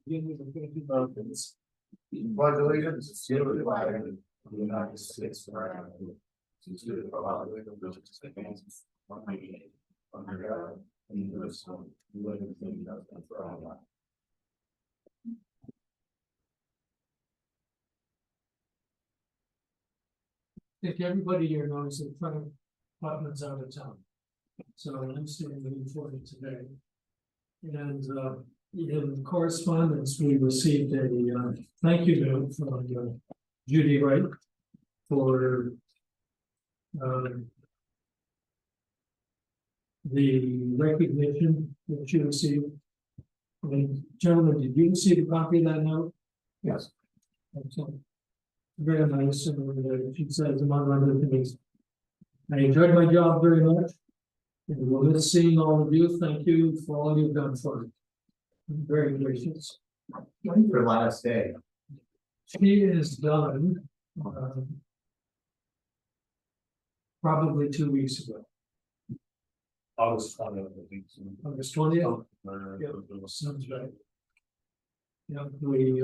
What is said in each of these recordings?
Pledge allegiance to the flag of the United States of America, to the republic of which it stands, one nation, under God, indivisible, with liberty and justice for all. I think everybody here knows that Frank Putman's out of town. So I'm standing in for it today. And in correspondence, we received a thank you note from Judy Wright for the recognition that she received. And gentlemen, did you receive a copy of that note? Yes. Excellent. Very nice, and she says, among other things, I enjoyed my job very much. And we'll miss seeing all of you. Thank you for all you've done for me. I'm very gracious. Your last day. She is done probably 2 weeks ago. August 20th. August 20th. Sounds right. Yeah, we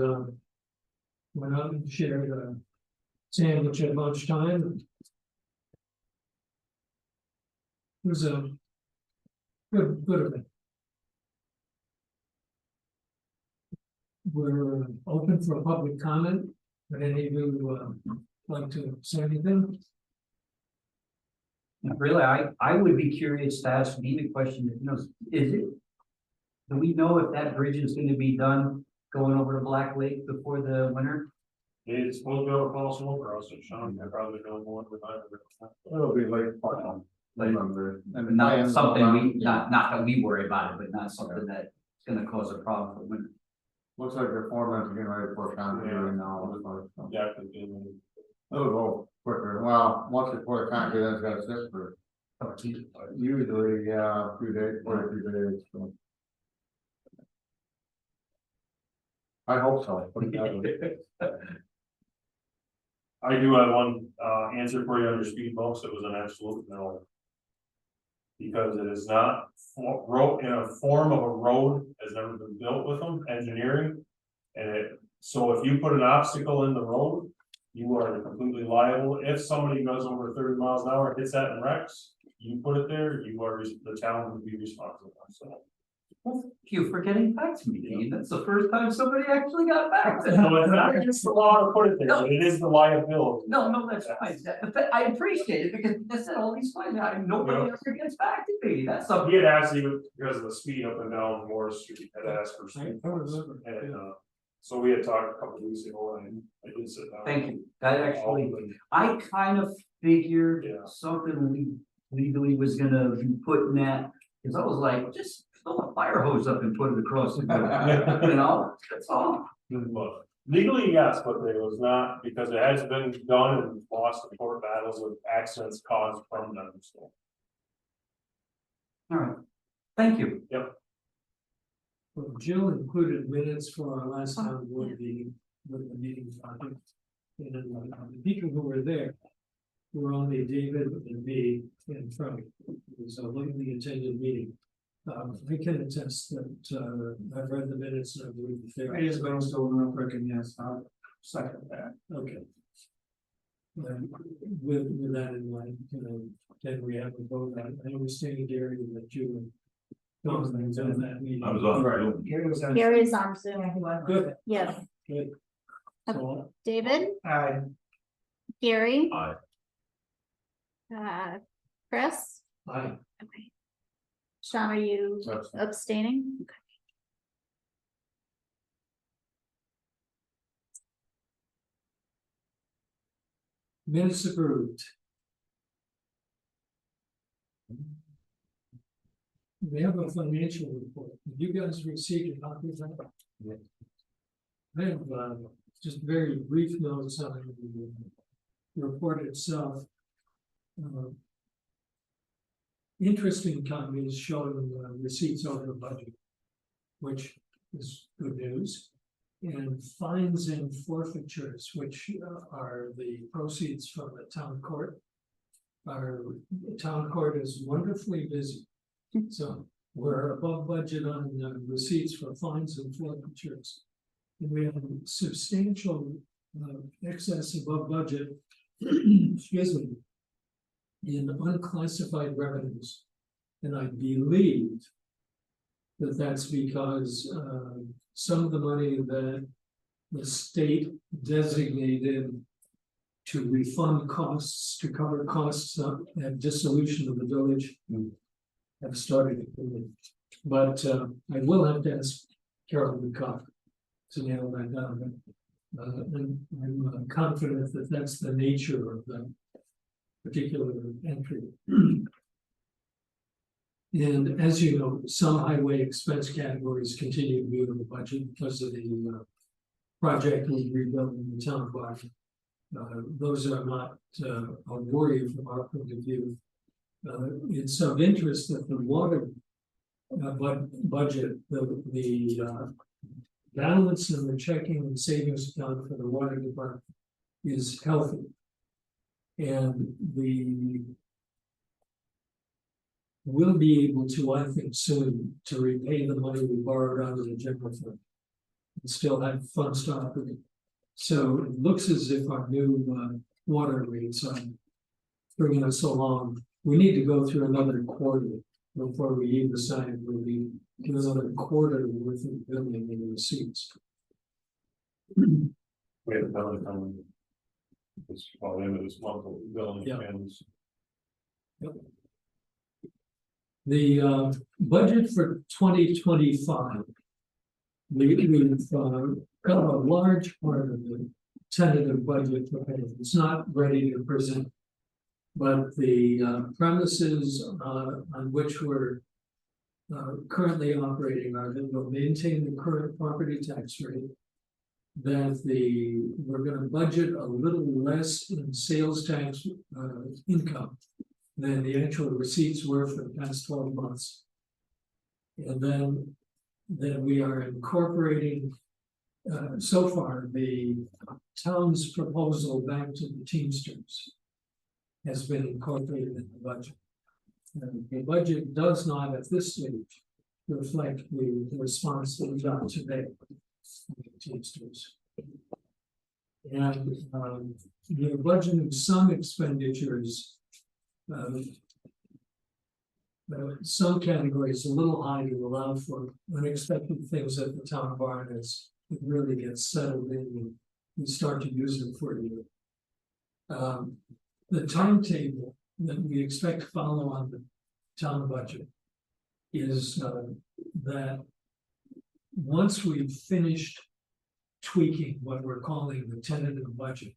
went out and shared a sandwich at lunchtime. It was a good event. We're open for public comment. Would any of you like to say anything? Really, I would be curious to ask me the question, you know, do we know if that bridge is going to be done going over to Black Lake before the winter? It's supposed to be over fall smoke for us, so Sean, I probably don't want to retire. It'll be late fall. Not something we, not that we worry about it, but not something that's gonna cause a problem for winter. Looks like the foreman's getting ready for concrete right now. Yeah. It'll go quicker. Well, once they pour the concrete, then it's gotta sit for usually, a few days, 42 days. So. I hope so. Put it that way. I do have one answer for you on your speed bumps. It was an absolute no. Because it is not wrote in a form of a road, has never been built with them, engineering. And so if you put an obstacle in the road, you are completely liable. If somebody goes over 30 miles an hour, hits that and wrecks, you put it there, you are, the town would be responsible. So. Well, thank you for getting back to me, Dean. That's the first time somebody actually got back to me. No, it's not against the law to put it there, but it is the liability. No, that's fine. I appreciate it because that's all these times. Nobody ever gets back to me. That's He something. had asked even because of the speed up and down Morris Street, had asked for speed. I remember. And so we had talked a couple of weeks ago and I did sit down. Thank you. That actually, I kind of figured Yeah. something legally was gonna be put in that, because I was like, just throw a fire hose up and put it across the road. You know, that's all. But legally, yes, but it was not, because it has been done and lost in court battles with accidents caused from them, so. All right. Thank you. Well, Jill included minutes for our last time with the meeting topic. And the people who were there were only David and me and Frank. It was a legally attended meeting. I can attest that I've read the minutes and I believe the fair. I just going to real quick and yes, I'll second that. Okay. With that in mind, then we have a vote on. I understand, Gary, that you on that meeting. I was on. Gary's on Zoom. Good, Yes, good. So, David, Aye. Gary, Aye. Chris. aye. Okay. Sean, are you abstaining? Okay. Minutes approved. We have a financial report. Have you guys received a copy of that? Yeah. I have just very brief notes on the report itself. Interesting companies showing receipts over budget, which is good news. And fines and forfeitures, which are the proceeds from the town court. Our town court is wonderfully busy. So we're above budget on receipts for fines and forfeitures. we have a substantial excess above budget, excuse me, in unclassified revenues. And I believe that that's because some of the money that the state designated to refund costs, to cover costs of dissolution of the village have started. But I will have to ask Carol McCock to nail that down. And I'm confident that that's the nature of the particular entry. And as you know, some highway expense categories continue to be in the budget because of the project we rebuilt in the town park. Those are not a worry from our point of view. It's of interest that the water budget, the balance in the checking and savings account for the water department is healthy. And we'll be able to, I think, soon to repay the money we borrowed out of the general fund and still have funds to operate. So it looks as if our new water rates are bringing us along. We need to go through another quarter before we even decide we'll be another quarter worth of billing in receipts. We have another time. It's probably end of this month, we'll be billing Yeah. ends. The budget for 2025. We've got a large part of the tentative budget prepared. It's not ready to present. But the premises on which we're currently operating are that we'll maintain the current property tax rate. That we're going to budget a little less in sales tax income than the actual receipts were for the past 12 months. And then we are incorporating so far the town's proposal back to the Teamsters has been incorporated in the budget. And the budget does not at this stage reflect the response that we got today from the Teamsters. And we're budgeting some expenditures. Some categories a little high to allow for unexpected things at the town barn as it really gets settled in and we start to use it for a year. The timetable that we expect to follow on the town budget is that once we've finished tweaking what we're calling the tentative budget,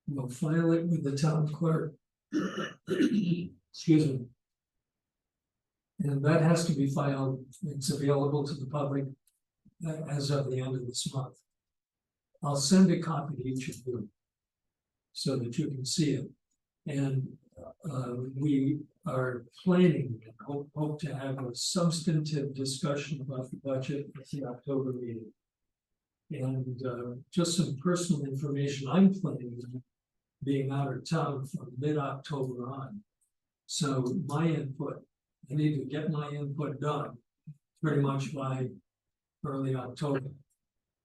we'll file it with the town clerk. Excuse me. And that has to be filed. It's available to the public as of the end of this month. I'll send a copy to each of you so that you can see it. And we are planning, hope to have a substantive discussion about the budget at the October meeting. And just some personal information, I'm planning on being out of town from mid-October on. So my input, I need to get my input done pretty much by early October,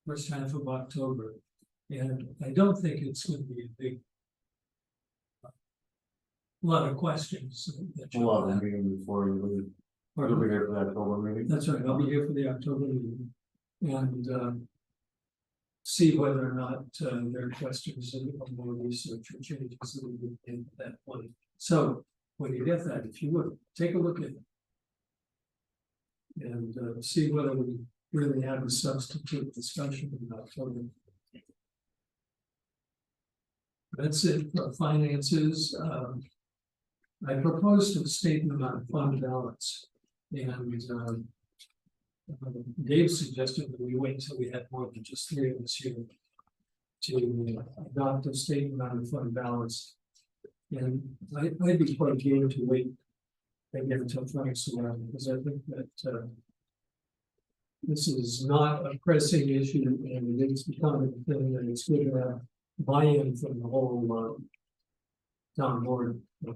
first half of October. And I don't think it's going to be a big lot of questions. That A lot of meeting before you leave. You'll be here for that October meeting. That's right, I'll be here for the October meeting. And see whether or not there are questions and more research or changes that we would make at that point. So when you get that, if you would, take a look at it. And see whether we really have a substantive discussion in October. That's it for finances. I proposed a statement on fund balance. And Dave suggested that we wait until we had more than just 3 of us here to adopt a statement on fund balance. And I'd be quite game to wait again until Frank's around, because I think that this is not a pressing issue, and it is becoming a thing that it's good to have buy-in from the whole town board. Are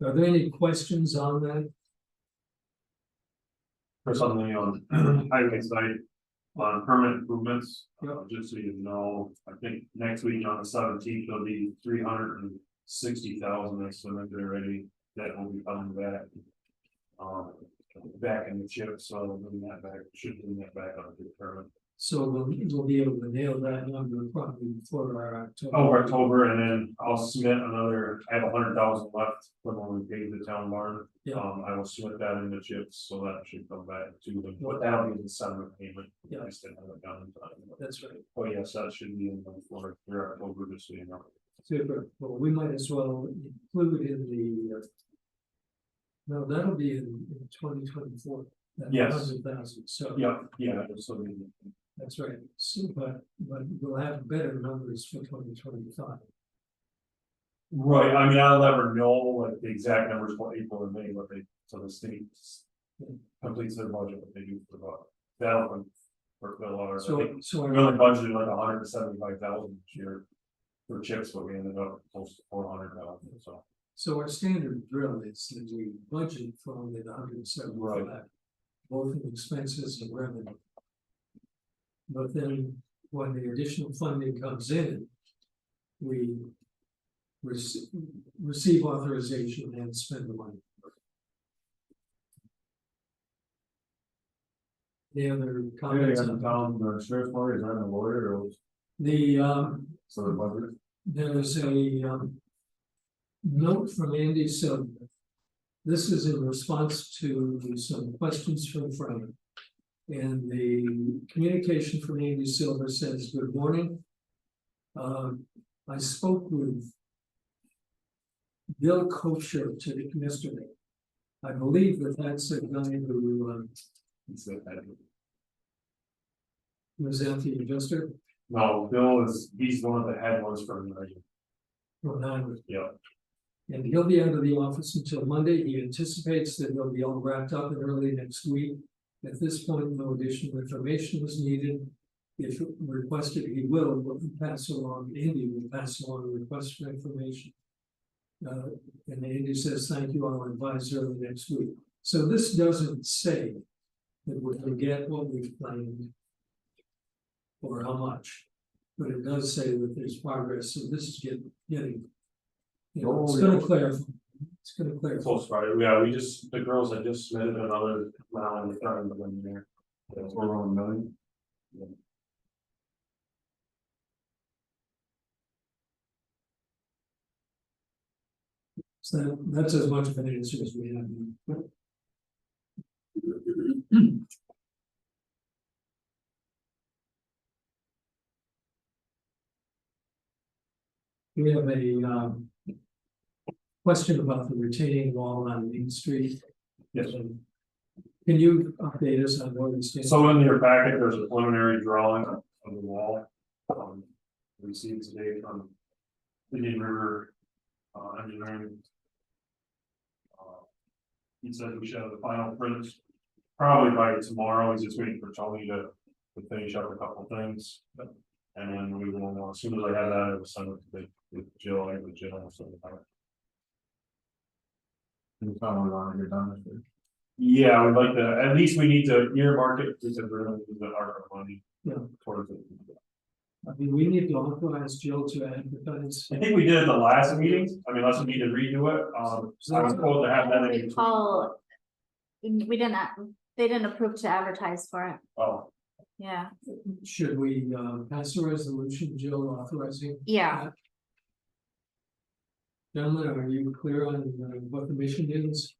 there any questions on that? for something on highway site. On permanent improvements, just so you know, I think next week on the 17th, there'll be 360,000 estimated already, that will be coming back. Back in the chip, so bring that back, should bring that back on the permit. So we'll be able to nail that number probably for our October. Oh, October, and then I'll submit another, I have 100,000 left from when we paid the town barn. Yeah. I will submit that in the chips, so that should come back to them, but that'll be the December payment. Yeah. I still haven't done it. That's right. Oh, yes, that should be in the for October, just so you know. Super. Well, we might as well include in the. No, that'll be in 2024. Yes. 100,000. So. Yeah, so That's right. So, but we'll have better numbers for 2025. right, I mean, I'll never know like the exact numbers for April and May, but they, so the state completes their budget, what they do for that'll fulfill our, I think So we only budgeted like 175,000 this year for chips, but we ended up close to 400,000, so. So our standard drill is that we budget for only the 175, both in expenses and revenue. But then when the additional funding comes in, we receive authorization and spend the money. The other comments on the sheriff's party is on the lawyer or the so the budget. there's a note from Andy Silver. This is in response to some questions from Frank. And the communication from Andy Silver says, "Good morning. I spoke with Bill Kosher to yesterday. I believe that that's a guy who was that the adjuster? No, Bill he's one of the head ones from the. From Howard. Yeah. And he'll be out of the office until Monday. He anticipates that he'll be all wrapped up in early next week. At this point, no additional information was needed. If requested, he will pass along, Andy will pass along a request for information. And Andy says, "Thank you, I'll advise early next week." So this doesn't say that we're going to get what we've planned or how much, but it does say that there's progress. So this is getting it's going to clarify. It's going to clarify. Close, right? Yeah, the girls had just submitted another amount in the front of them there. That's we're on $1 million. Yeah. So that's as much of an answer as we have. We have a question about the retaining wall on Main Street. Yes. Can you update us on where we stand? So in your packet, there's a preliminary drawing of the wall. Received today from Indian River Engineering. He said we should have the final prints probably by tomorrow. He's just waiting for Tony to finish up a couple things. And then we will, as soon as I have that, I will send it to Jill, I have Jill. Yeah, we'd like to, at least we need to earmark it, because we're gonna use the ARPA money. Yeah. Towards it. I mean, we need to authorize Jill to advertise. I think we did it the last meeting, I mean, unless we need to redo it, I was told to have that. in- Recall, we didn't, they didn't approve to advertise for it, Oh, yeah, Should we pass a resolution, Jill, authorizing? yeah. that? Gentlemen, are you clear on what the mission is?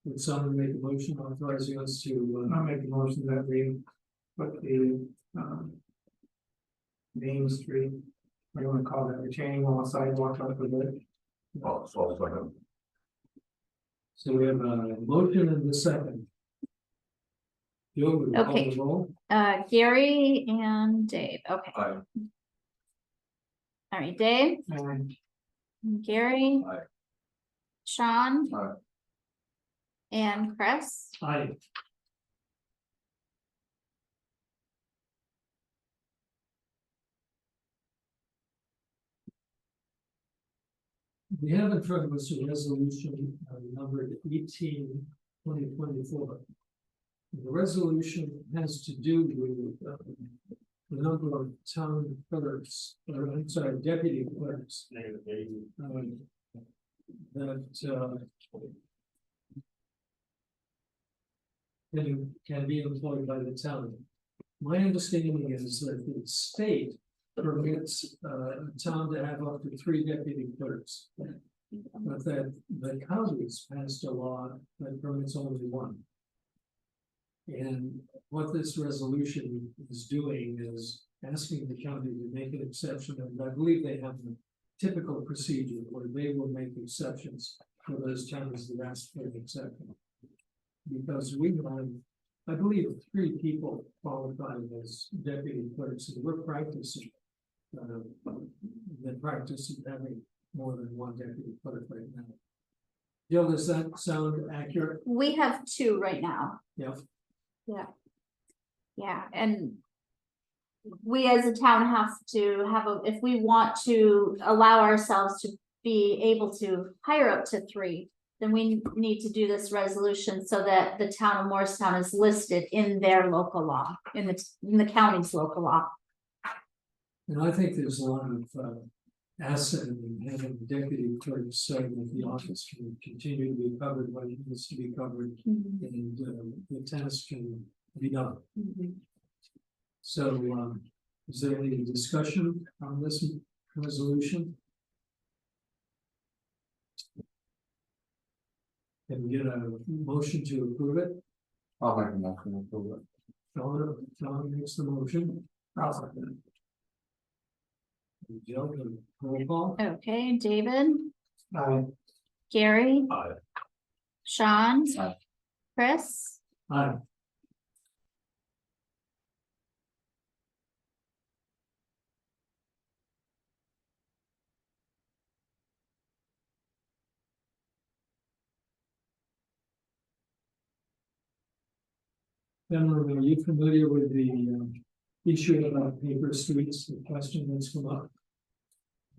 Would someone make a motion authorizing us to? I'll make a motion that we put the Main Street, what do you wanna call that, retaining wall sidewalk up with it. So we have a motion and a second. Jill, would you call Okay. the roll? Gary and Dave, okay. Aye. All right, Dave, And Gary. Aye. Sean. Aye. And Chris. Aye. We have in front of us a resolution numbered 18 2024. The resolution has to do with the number of town clerks, or I'm sorry, deputy clerks. That can be employed by the town. My understanding is that the state permits a town to have up to 3 deputy clerks. But that the counties passed a law that permits only 1. And what this resolution is doing is asking the county to make an exception, and I believe they have the typical procedure where they will make exceptions for those towns that ask for an exception. Because we have, I believe, 3 people qualified as deputy clerks, and we're practicing the practice of having more than 1 deputy clerk right now. Jill, does that sound accurate? We have 2 right now. Yeah. Yeah, and we as a town have to have if we want to allow ourselves to be able to hire up to 3, then we need to do this resolution so that the town of Morristown is listed in their local law, in the county's local law. And I think there's a lot of asset in having deputy clerks so that the office can continue to be covered when it needs to be covered, and the task can be done. So, is there any discussion on this resolution? Can we get a motion to approve it? I'll make a motion to approve it. John makes the motion. I'll second it. Jill, roll call. Okay, David, Aye. Gary. Aye. Sean. Aye. Chris. Aye. Gentlemen, are you familiar with the issue about paper streets, the question that's come up?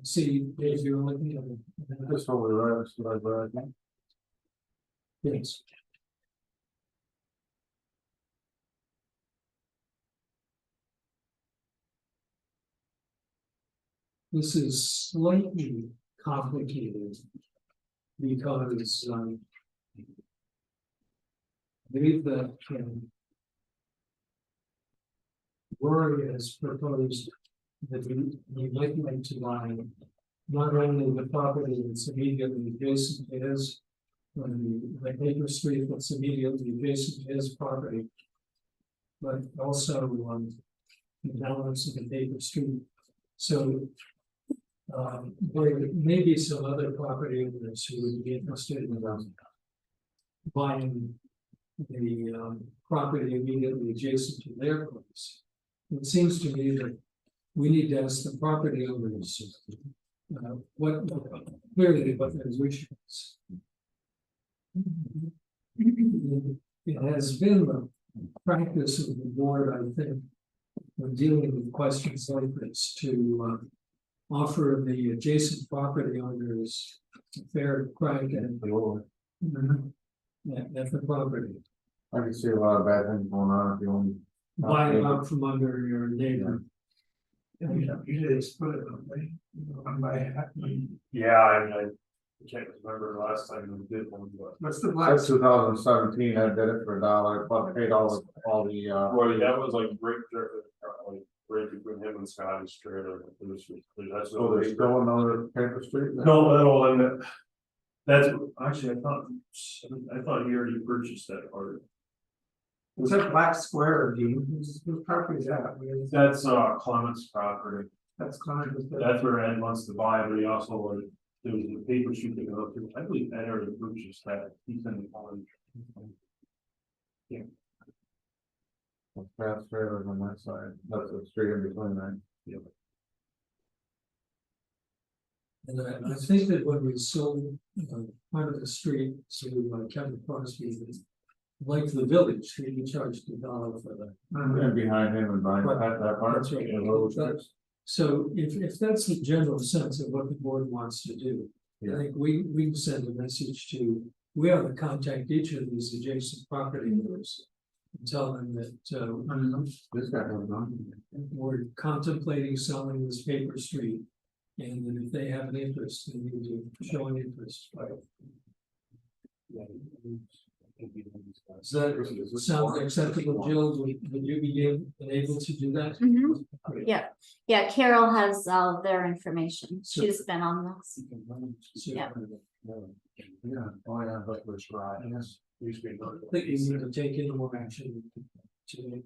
See, Dave, you're looking at it. That's what we read, that's what I read. Yes. This is slightly complicated because I believe that Rory has proposed that we might like to buy not only the property that's immediately adjacent to his, the paper street that's immediately adjacent to his property, but also the balance of the paper street. So there may be some other property owners who would be interested in buying the property immediately adjacent to their place. It seems to me that we need to ask the property owners what clearly what their wish is. It has been the practice of the board, I think, when dealing with questions like this, to offer the adjacent property owners a fair crack at the property. I can see a lot of bad things going on if you only. Buy it out from under your neighbor. Usually they split it, don't they? One by half. Yeah, I can't remember the last time we did one, but. What's the black? That's 2017, I did it for $1, but paid all the Well, that was like right between him and Scotty Street, or that's. so there's still another paper street? there? No, and that's, actually, I thought he already purchased that part. Is that black square, Dean? Whose property is that? That's Clement's property, That's kind of. that's where Ed wants to buy, but he also like, there was a paper shoot to go through, I believe Ed already purchased that, he's in the college. It's past trailers on that side, that's the street in between that. And I think that when we sold part of the street to Kevin Crosby, like the village, he charged $1 for that. And behind him and behind that part. That's right. the little strips. So if that's the general sense of what the board wants to do, Yeah. I think we can send a message to we ought to contact each of these adjacent property owners. And tell them that, This guy goes on. we're contemplating selling this paper street. And that if they have an interest, they need to show an interest. Does that sound acceptable, Jill? Would you be able to do that? Mhm. Great. Yeah, Carol has all their information. She's been on this. Yeah. Yeah, oh yeah, but we're right, yes. I think you need to take any more action today.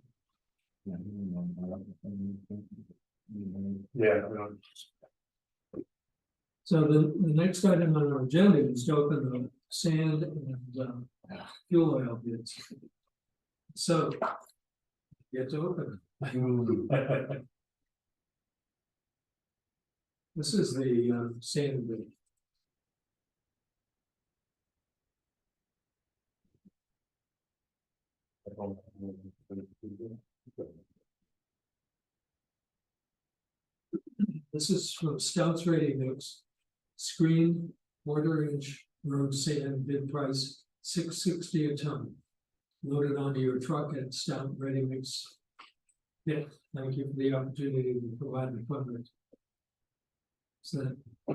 Yeah, So the next item on our agenda is to open the sand and fuel oil bids. So. Get to open. This is the sand bid. This is from Stouts Ready Mix. Screen, 1/4-inch road sand bid price, $6.60 a ton. Loaded onto your truck at Stout Ready Mix. Yeah, thank you for the opportunity to provide the equipment. So, I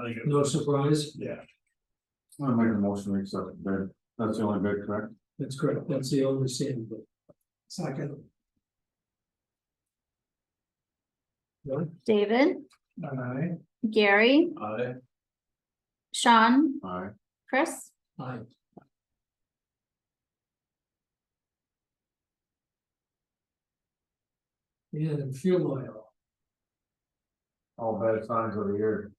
think no surprise, yeah. I'm gonna make a motion to accept the bid. That's the only bid, correct? that's correct, that's the only sand bid. Second. David, Aye. Gary, Aye. Sean, Aye. Chris, Aye. And fuel oil. All bad signs of the year.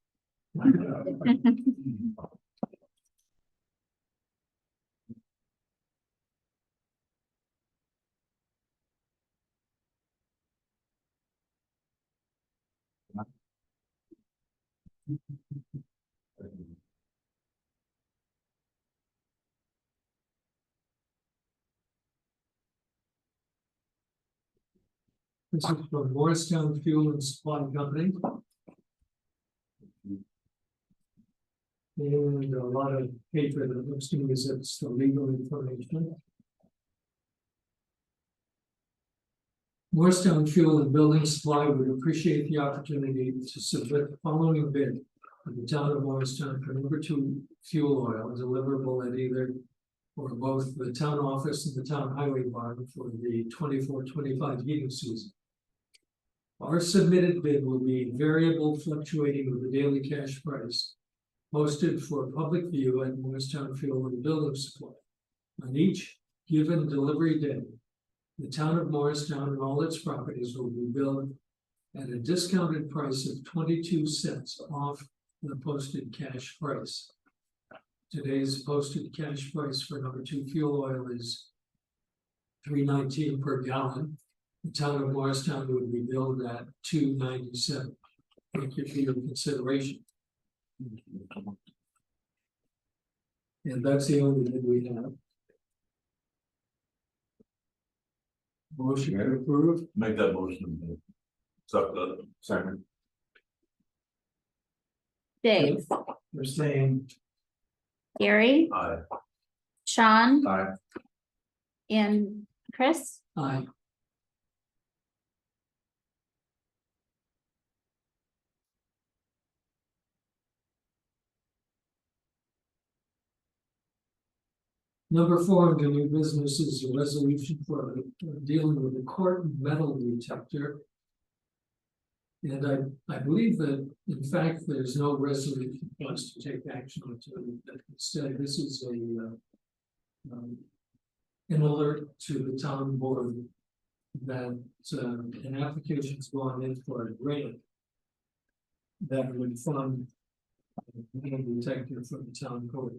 This is from Morristown Fuel and Supply Company. And a lot of paper that looks to me as it's the legal information. Morristown Fuel and Building Supply would appreciate the opportunity to submit the following bid for the town of Morristown for #2 fuel oil deliverable at either or both the town office and the town highway barn for the 24-25 heating season. Our submitted bid will be variable, fluctuating with the daily cash price posted for public view at Morristown Fuel and Building Supply. On each given delivery day, the town of Morristown and all its properties will be billed at a discounted price of 22 cents off the posted cash price. Today's posted cash price for #2 fuel oil is $3.19 per gallon. The town of Morristown would be billed at $2.97. Thank you for your consideration. And that's the only thing we have. Motion to approve. Make that motion. Second. Dave, They're saying. Gary, Aye. Sean, Aye. and Chris. Aye. Number 4 under new business is a resolution for dealing with the court metal detector. And I believe that, in fact, there's no resolution for us to take action on it. Instead, this is an alert to the town board that an application's gone in for a grant that would fund a metal detector for the town court.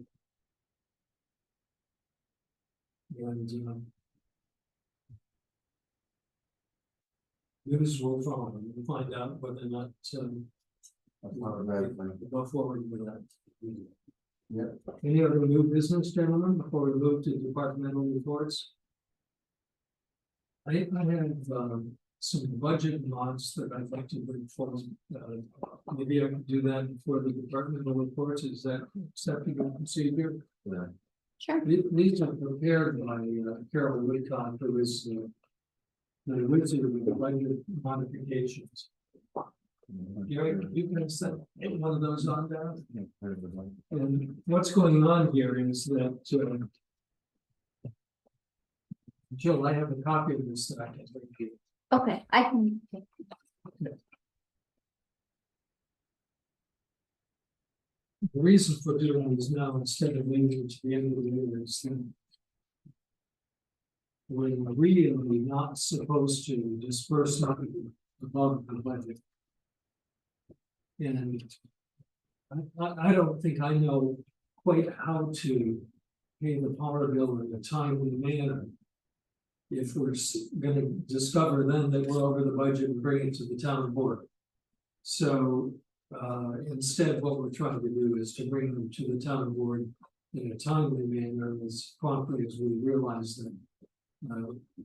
And news will follow. We'll find out whether or not That's not a bad thing. go forward with that. Yeah. Any other new business, gentlemen, before we move to departmental reports? I have some budget mods that I'd like to bring forward. Maybe I can do that before the departmental reports. Is that acceptable procedure? Sure. These are prepared by Carol Whitcomb, who is the wizard of the budget modifications. You can set one of those on down. And what's going on here is that Jill, I have a copy of this that I can bring you. Okay, I can. The reason for doing this now instead of waiting to the end of the year is that we're really not supposed to disperse money above the budget. And I don't think I know quite how to pay the power bill in a timely manner. If we're gonna discover then that we're over the budget and bring it to the town board. So instead, what we're trying to do is to bring them to the town board in a timely manner as promptly as we realize that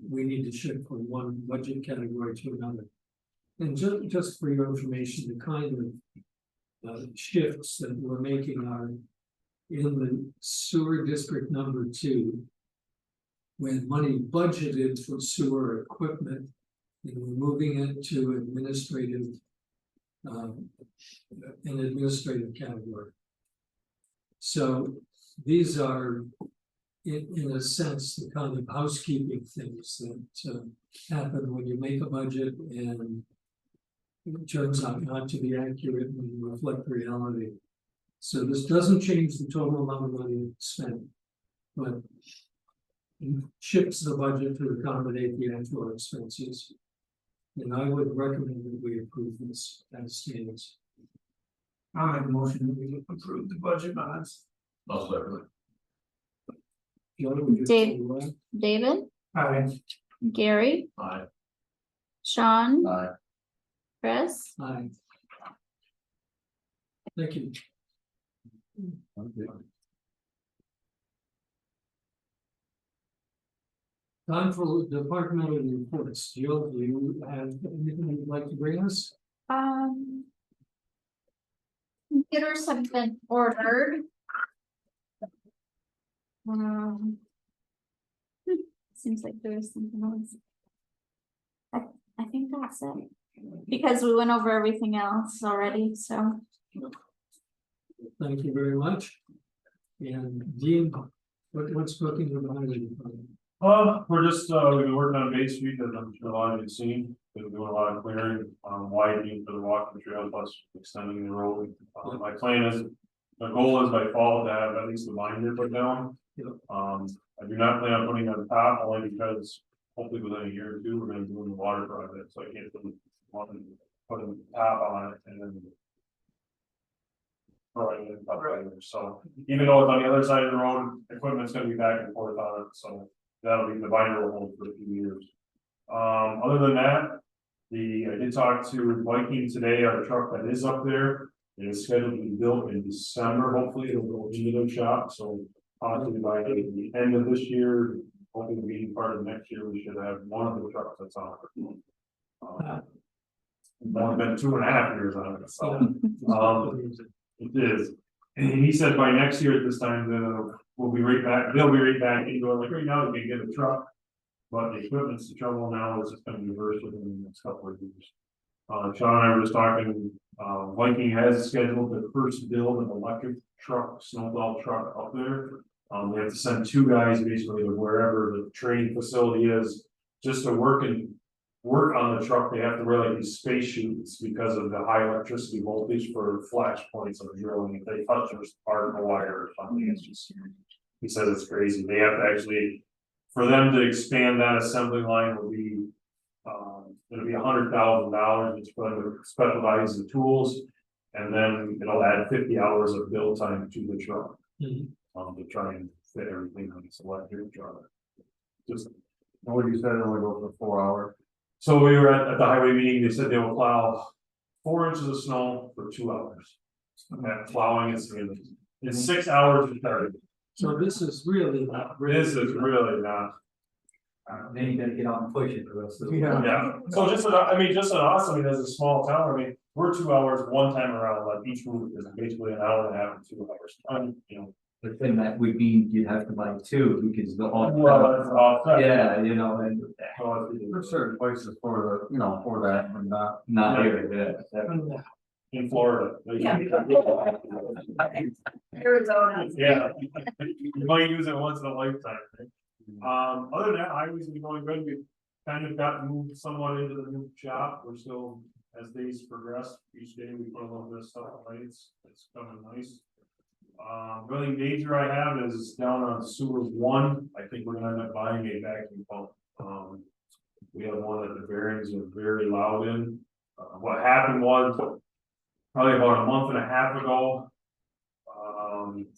we need to shift from one budget category to another. And just for your information, the kind of shifts that we're making are in the sewer district number 2. When money budgeted for sewer equipment, and we're moving it to administrative, an administrative category. So these are, in a sense, the kind of housekeeping things that happen when you make a budget and it turns out not to be accurate and reflect reality. So this doesn't change the total amount of money spent, but shifts the budget to accommodate the actual expenses. And I would recommend that we approve this as stands. I'll make a motion that we approve the budget mods. I'll second Joe, would you Dave. say what? David, Aye. Gary, it. Aye. Sean, Aye. Chris, Aye. Thank you. Time for departmental reports. Jill, do you have anything you'd like to bring us? computers have been ordered. Seems like there was something else. I think that's it, because we went over everything else already, so. Thank you very much. And Dean, what's cooking with the highway department? We're just, we've been working on Bay Street, as I'm sure a lot of you've seen, been doing a lot of clearing, widening for the walking trail, plus extending the road. My plan is, my goal is by fall to have at least the binder put down. Yep. I do not plan on putting it on top, only because hopefully within a year or two, we're gonna be doing the water project, so I can't put the top on it and then. Right, so even though it's on the other side of the road, equipment's gonna be back and forth on it, so that'll be the binder will hold for a few years. Other than that, I did talk to Viking today, our truck that is up there. It is scheduled to be built in December, hopefully it'll go into their shop, so possibly by the end of this year, hopefully the beginning part of next year, we should have one of the trucks that's on it. It's only been 2.5 years on it, so. It is, and he said by next year at this time, then we'll be right back, they'll be right back into it, like right now, they can get a truck. But the equipment's the trouble now, is it's gonna be reversed within the next couple of years. Sean and I were just talking, Viking has scheduled the first build an electric truck, snowplow truck up there. They have to send 2 guys basically to wherever the training facility is, just to work on the truck. They have to wear like these spacesuits because of the high electricity voltage for flash points of drilling. If they touch or part of the wire or something, it's just, he says it's crazy. They have to actually, for them to expand that assembly line will be, it'll be $100,000, it's for them to specialize the tools. And then it'll add 50 hours of build time to the truck. To try and fit everything on this electric truck. Just, What you said, it only goes for 4 hours. so we were at the highway meeting, they said they will plow 4 inches of snow for 2 hours. And that plowing is in 6 hours to 30. So this is really not. This is really not. Then you gotta get out and push it the rest of the. Yeah. Yeah, so just, just an awesome, as a small town, I mean, we're 2 hours one time around, like each route is basically an hour and a half to 2 hours. You know. But then that would mean you'd have to buy two, because the. Well, that's offset. Yeah, you know, and There's certain places for the, for that, and not here, yeah. In Florida. Yeah. Arizona. Yeah, you might use it once in a lifetime. Right? Other than that, highways been going good, we've kind of got moved somewhat into the new shop, we're still, as days progress, each day we put a little bit of stuff away, it's coming nice. The only major I have is down on sewer 1, I think we're gonna end up buying a vacuum pump. We have one that the bearings are very loud in. What happened was, probably about a month and a half ago,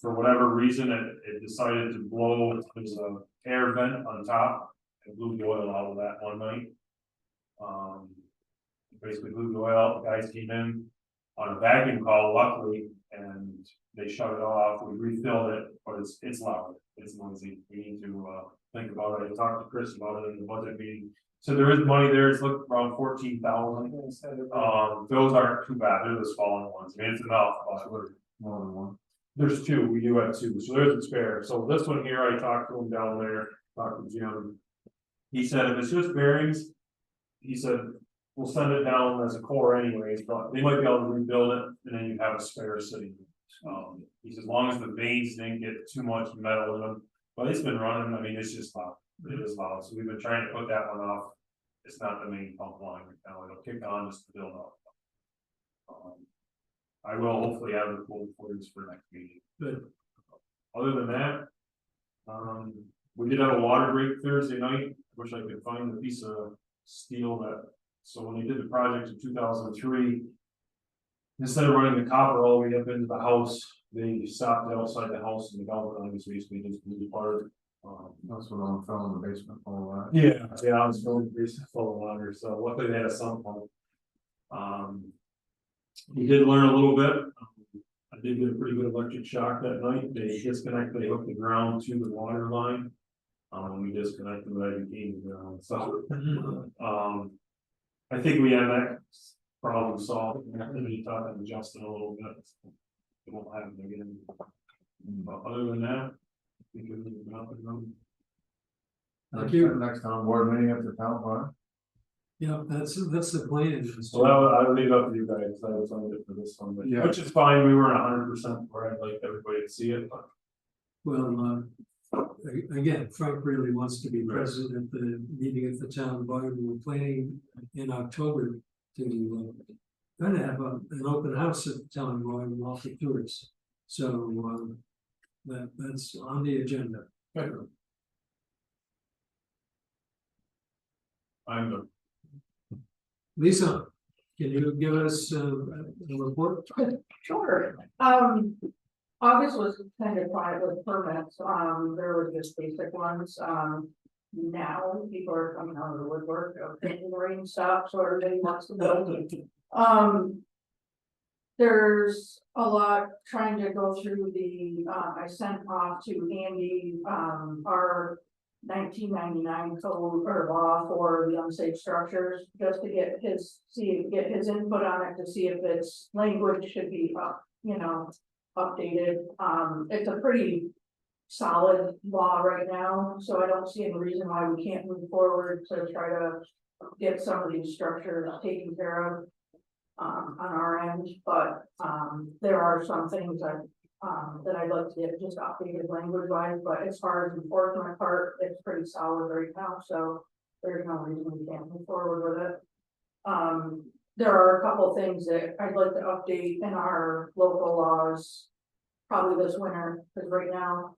for whatever reason, it decided to blow, there's a air vent on top, it blew the oil out of that one night. Basically blew the oil out, the guys came in on a vacuum call luckily, and they shut it off, we refilled it, but it's loud, it's noisy, we need to, think about it, I talked to Chris about it in the budget meeting. So there is money there, it's looking around 14,000, those aren't too bad, they're the smaller ones, I mean, it's enough, but more than one. there's 2, we do have 2, so there's a spare, so this one here, I talked to him down there, talked to Jim. He said if it's just bearings, he said, we'll send it down as a core anyways, but they might be able to rebuild it, and then you have a spare sitting. He says, as long as the vanes didn't get too much metal in them, but it's been running, I mean, it's just loud, it is loud, so we've been trying to put that one off. It's not the main pump line right now, it'll kick on just to build up. I will hopefully have the full footage for next meeting. Good. Other than that, we did have a water break Thursday night, wish I could find the piece of steel that, so when they did the project in 2003. Instead of running the copper all the way up into the house, they stopped it outside the house and the galvanized basically just blew apart. That's what I'm filling in the basement full of. Yeah, I was filling the basement full of water, so luckily they had a sump pump. We did learn a little bit. I did get a pretty good electric shock that night. They disconnected, they hooked the ground to the water line. We disconnected when I became the ground, so. I think we have that problem solved. We have to be talking to Justin a little bit. It won't happen again. But other than that, I think everything's nothing. Thank you. Next time, board meeting at the town park. Yeah, that's the plan. So I'll leave it up to you guys. I was on it for this one, but Yeah. which is fine. We weren't 100% where I'd like everybody to see it, but. Well, again, Frank really wants to be present at the meeting at the town barn. We're planning in October to kind of have an open house at the town barn and offer tours. So that's on the agenda. I'm the. Lisa, can you give us a report? Sure, August was kind of quiet with permits, there were just basic ones, now people are coming out of the woodwork, the rain stops, so everybody wants to build. There's a lot trying to go through the, I sent off to Andy, our 1999 code or law for the unsafe structures, just to get his input on it, to see if its language should be updated. It's a pretty solid law right now, so I don't see any reason why we can't move forward to try to get some of these structures taken care of on our end, but there are some things that I'd like to get just updated language wise, but as far as the enforcement part, it's pretty solid right now, so there's no reason we can't move forward with it. There are a couple things that I'd like to update in our local laws, probably this winter, because right now,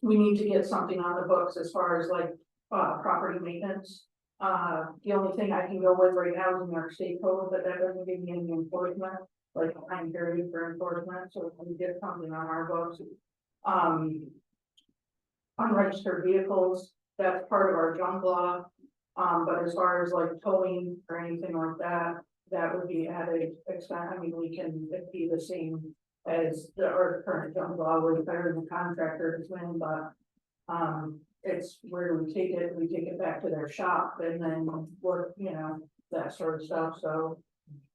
we need to get something on the books as far as like, property maintenance. The only thing I can go with right now is New York State code, but that doesn't give me any enforcement, like a time period for enforcement, so we can get something on our books. Unregistered vehicles, that's part of our junk law. But as far as like towing or anything like that, that would be added expense. I mean, we can, it'd be the same as our current junk law, with better than contractor to win, but it's where do we take it back to their shop and then what, that sort of stuff, so.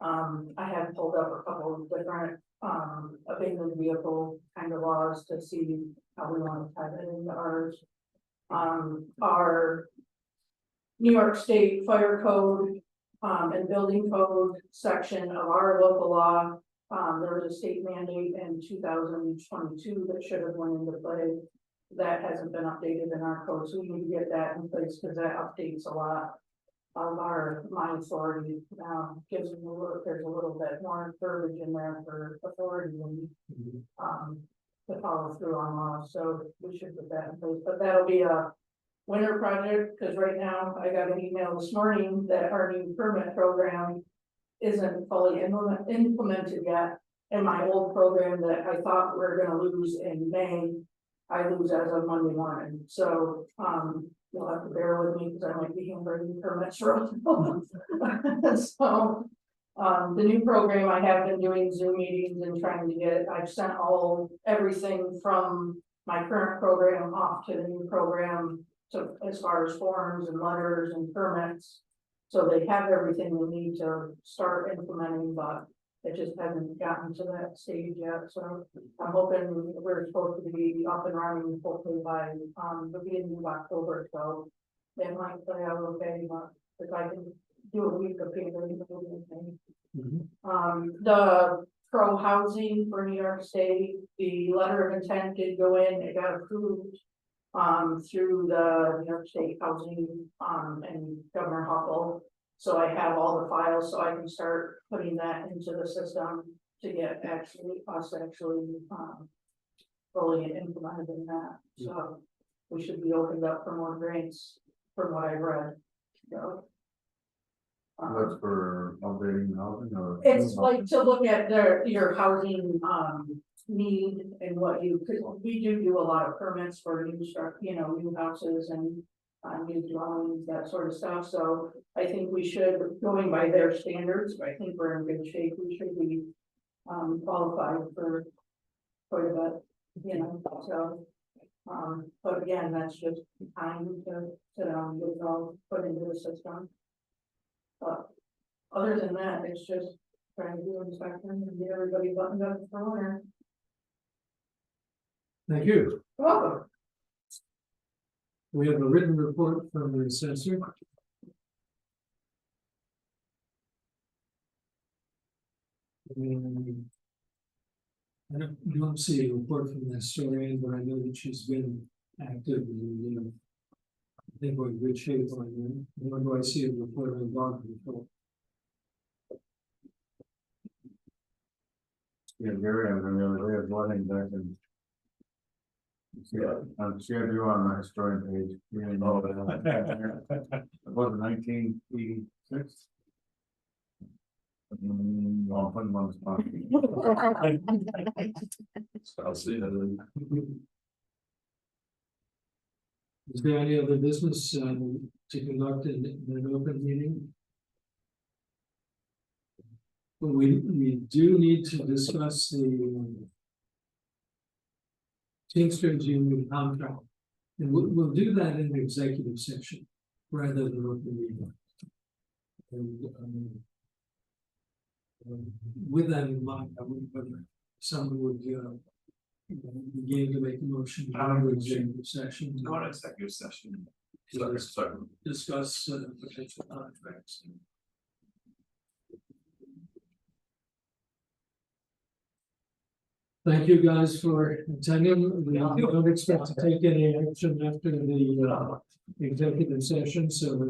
I have pulled up a couple of different, abandoned vehicle kind of laws to see how we want to tie that into ours. Our New York State Fire Code, and Building Code section of our local law, there was a state mandate in 2022 that should have went into play. That hasn't been updated in our code, so we need to get that in place because that updates a lot of my authority. Gives them there's a little bit more verbiage in there for authority and to follow through on laws, so we should put that in place, but that'll be a winter project, because right now I got an email this morning that our new permit program isn't fully implemented yet. And my old program that I thought we were gonna lose in May, I lose as of Monday morning, so, you'll have to bear with me, because I might be handwriting permits wrong. So, the new program, I have been doing Zoom meetings and trying to get, I've sent everything from my current program off to the new program. To, as far as forms and letters and permits, so they have everything we need to start implementing, but it just hasn't gotten to that stage yet, so I'm hoping we're supposed to be up and running hopefully by, the beginning of October, so that might play out okay, but if I can do a week of paper, it'll be okay. The pro housing for New York State, the letter of intent did go in, it got approved through the New York State Housing, and Governor Huckle. So I have all the files, so I can start putting that into the system to get us fully implemented in that. So we should be opened up for more grants from what I've read, so. That's for updating housing or? It's like to look at your housing, need and what you could, we do a lot of permits for new houses and new dwellings, that sort of stuff, so I think we should, going by their standards, I think we're in good shape, we should be qualified for quite a bit, so but again, that's just time to sit down and get it all put into the system. But other than that, it's just trying to do inspection and get everybody buttoned up for winter. Thank you. You're welcome. We have a written report from the assessor. I don't see a report from the historian, but I know that she's been active and, I think we're in good shape on that. Nor do I see a report on dog control. Yeah, Gary, I was on the other day, I was running back and. She had you on my historian page. It was 1986. I'll put him on the spot. I'll see that. Is there any other business to conduct in an open meeting? But we do need to discuss the Teamsters Union contract, and we'll do that in the executive session rather than open meeting. And with that in mind, I would, whether someone would begin to make a motion to go to executive session. Go on executive session. Discuss potential contracts. Thank you guys for attending. We don't expect to take any action after the executive session, so.